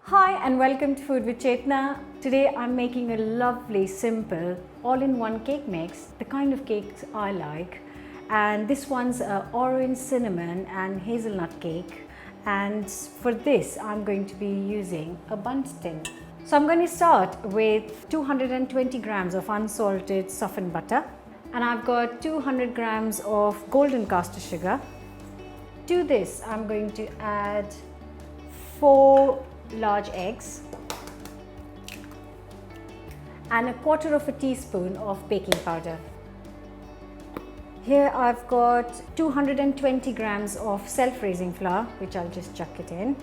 Hi and welcome to Food with Chetna. Today I'm making a lovely, simple, all-in-one cake mix, the kind of cakes I like. And this one's orange cinnamon and hazelnut cake. And for this, I'm going to be using a bundt tin. So I'm going to start with 220 grams of unsalted softened butter. And I've got 200 grams of golden caster sugar. To this, I'm going to add 4 large eggs and 1/4 teaspoon of baking powder. Here I've got 220 grams of self-raising flour, which I'll just chuck it in,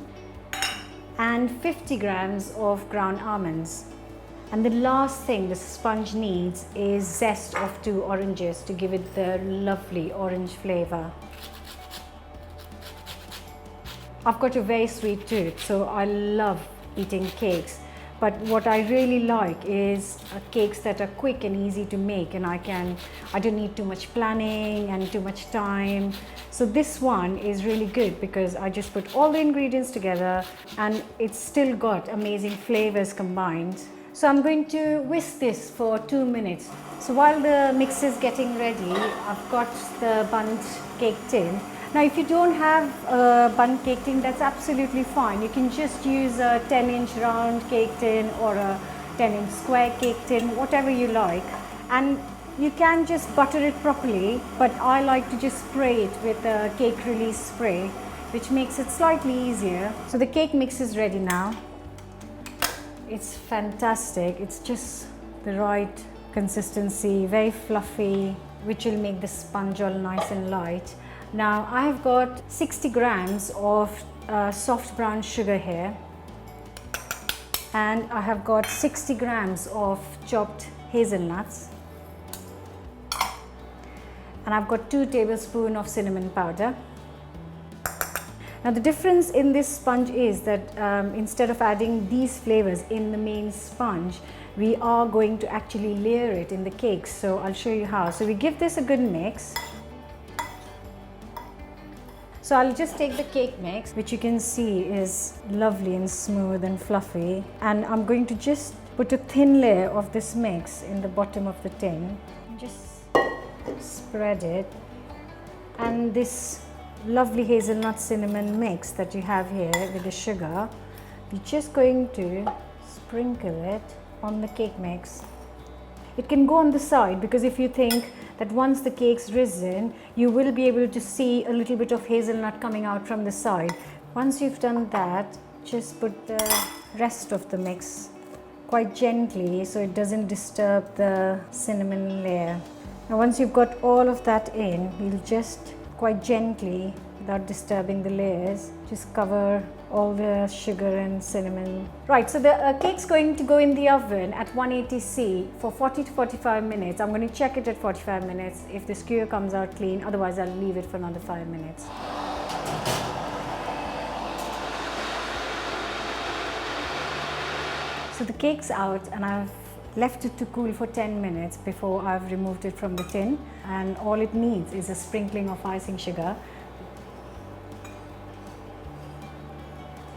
and 50 grams of ground almonds. And the last thing the sponge needs is zest of 2 oranges to give it the lovely orange flavor. I've got a very sweet tooth, so I love eating cakes. But what I really like is cakes that are quick and easy to make, and I don't need too much planning and too much time. So this one is really good because I just put all the ingredients together and it's still got amazing flavors combined. So I'm going to whisk this for 2 minutes. So while the mix is getting ready, I've got the bundt cake tin. Now if you don't have a bundt cake tin, that's absolutely fine. You can just use a 10-inch round cake tin or a 10-inch square cake tin, whatever you like. And you can just butter it properly, but I like to just spray it with a cake release spray, which makes it slightly easier. So the cake mix is ready now. It's fantastic. It's just the right consistency, very fluffy, which will make the sponge all nice and light. Now I've got 60 grams of soft brown sugar here, and I have got 60 grams of chopped hazelnuts, and I've got 2 tablespoons of cinnamon powder. Now the difference in this sponge is that instead of adding these flavors in the main sponge, we are going to actually layer it in the cake. So I'll show you how. So we give this a good mix. So I'll just take the cake mix, which you can see is lovely and smooth and fluffy, and I'm going to just put a thin layer of this mix in the bottom of the tin. Just spread it, and this lovely hazelnut cinnamon mix that you have here with the sugar, we're just going to sprinkle it on the cake mix. It can go on the side because if you think that once the cake's risen, you will be able to see a little bit of hazelnut coming out from the side. Once you've done that, just put the rest of the mix quite gently so it doesn't disturb the cinnamon layer. Now once you've got all of that in, we'll just quite gently, without disturbing the layers, just cover all the sugar and cinnamon. Right, so the cake's going to go in the oven at 180°C for 40 to 45 minutes. I'm going to check it at 45 minutes if the skewer comes out clean, otherwise I'll leave it for another 5 minutes. So the cake's out and I've left it to cool for 10 minutes before I've removed it from the tin, and all it needs is a sprinkling of icing sugar.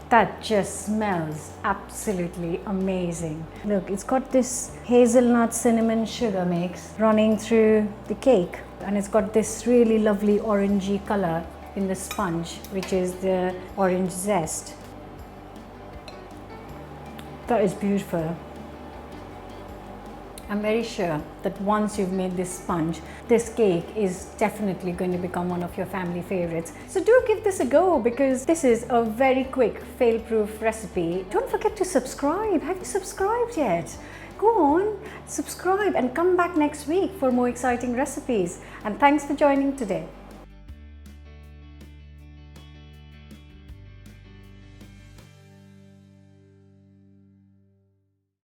That just smells absolutely amazing. Look, it's got this hazelnut cinnamon sugar mix running through the cake, and it's got this really lovely orangey color in the sponge, which is the orange zest. That is beautiful. I'm very sure that once you've made this sponge, this cake is definitely going to become one of your family favorites. So do give this a go because this is a very quick, fail-proof recipe. Don't forget to subscribe. Have you subscribed yet? Go on, subscribe and come back next week for more exciting recipes. And thanks for joining today.